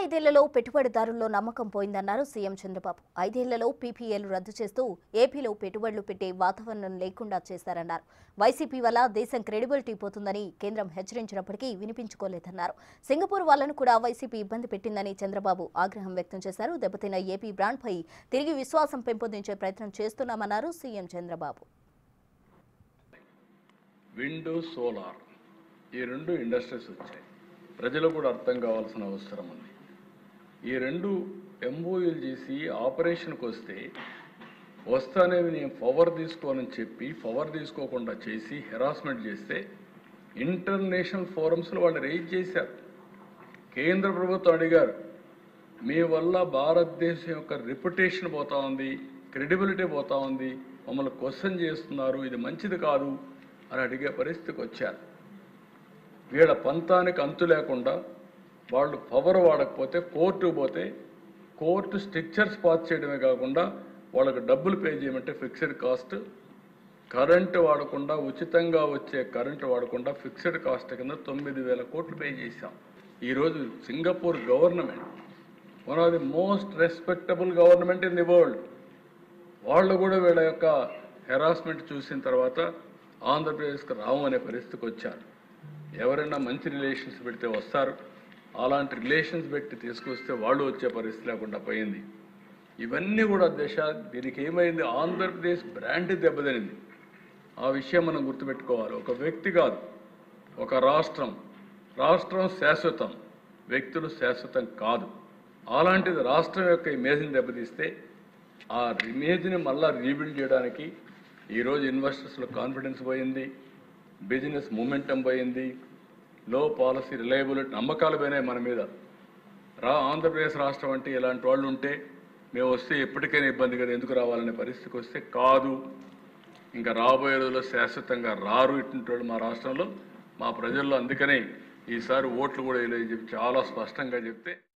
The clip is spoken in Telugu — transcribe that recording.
ఐదేళ్లలో పెట్టుబడిదారుల్లో నమ్మకం పోయిందన్నారు సీఎం చంద్రబాబు. ఐదేళ్లలో పీపీఏలు రద్దు చేస్తూ ఏపీలో పెట్టుబడులు పెట్టే వాతావరణం లేకుండా చేశారన్నారు. వైసీపీ వల్ల దేశం క్రెడిబిలిటీ పోతుందని కేంద్రం హెచ్చరించినప్పటికీ వినిపించుకోలేదన్నారు. సింగపూర్ వాళ్లను కూడా వైసీపీ ఇబ్బంది పెట్టిందని చంద్రబాబు ఆగ్రహం వ్యక్తం చేశారు. దెబ్బతిన్న ఏపీ బ్రాండ్పై తిరిగి విశ్వాసం పెంపొందించే ప్రయత్నం చేస్తున్నామన్నారు సీఎం చంద్రబాబు. విండ్, సోలార్ ఈ రెండు ఇండస్ట్రీస్ వచ్చాయి. ప్రజలు కూడా అర్థం కావాల్సిన అవసరం ఉంది. ఈ రెండు ఎంఓయూలు చేసి ఆపరేషన్కి వస్తానేవి నేను పవర్ తీసుకోనని చెప్పి పవర్ తీసుకోకుండా చేసి హెరాస్మెంట్ చేస్తే ఇంటర్నేషనల్ ఫోరమ్స్లో వాళ్ళు రైజ్ చేశారు. కేంద్ర ప్రభుత్వం అడిగారు, మీ వల్ల భారతదేశం యొక్క రెప్యుటేషన్ పోతా ఉంది, క్రెడిబిలిటీ పోతా ఉంది, మమ్మల్ని క్వశ్చన్ చేస్తున్నారు, ఇది మంచిది కాదు అని అడిగే పరిస్థితికి వచ్చారు. వీళ్ళ పంతానికి అంతు లేకుండా వాళ్ళు పవర్ వాడకపోతే కోర్టుకు పోతే కోర్టు స్ట్రిక్చర్స్ పాస్ చేయడమే కాకుండా వాళ్ళకి డబ్బులు పే చేయమంటే ఫిక్స్డ్ కాస్ట్, కరెంటు వాడకుండా ఉచితంగా వచ్చే కరెంటు వాడకుండా ఫిక్స్డ్ కాస్ట్ కింద 9,000 కోట్లు పే చేశాం. ఈరోజు Singapore government one of the most respectable government in the world, వాళ్ళు కూడా వీళ్ళ యొక్క హెరాస్మెంట్ చూసిన తర్వాత ఆంధ్రప్రదేశ్కి రావు అనే పరిస్థితికి వచ్చారు. ఎవరైనా మంచి రిలేషన్స్ పెడితే వస్తారు, అలాంటి రిలేషన్స్ పెట్టి తీసుకొస్తే వాళ్ళు వచ్చే పరిస్థితి లేకుండా పోయింది. ఇవన్నీ కూడా దీనికి ఏమైంది, ఆంధ్రప్రదేశ్ బ్రాండ్ దెబ్బతినింది. ఆ విషయం మనం గుర్తుపెట్టుకోవాలి. ఒక వ్యక్తి కాదు, ఒక రాష్ట్రం శాశ్వతం, వ్యక్తులు శాశ్వతం కాదు. అలాంటిది రాష్ట్రం యొక్క ఇమేజ్ని దెబ్బతీస్తే ఆ ఇమేజ్ని మళ్ళా రీబిల్డ్ చేయడానికి ఈరోజు ఇన్వెస్టర్స్లో కాన్ఫిడెన్స్ పోయింది, బిజినెస్ మూమెంటం పోయింది, లో పాలసీ రిలయబిలిటీ నమ్మకాలు పోయినాయి మన మీద. ఆంధ్రప్రదేశ్ రాష్ట్రం అంటే ఇలాంటి వాళ్ళు ఉంటే మేము వస్తే ఎప్పటికైనా ఇబ్బంది కదా, ఎందుకు రావాలనే పరిస్థితికి వస్తే కాదు, ఇంకా రాబోయే రోజుల్లో శాశ్వతంగా రారు ఇటువంటి వాళ్ళు మా రాష్ట్రంలో, మా ప్రజల్లో. అందుకనే ఈసారి ఓట్లు కూడా ఇలా చెప్పి చాలా స్పష్టంగా చెప్తే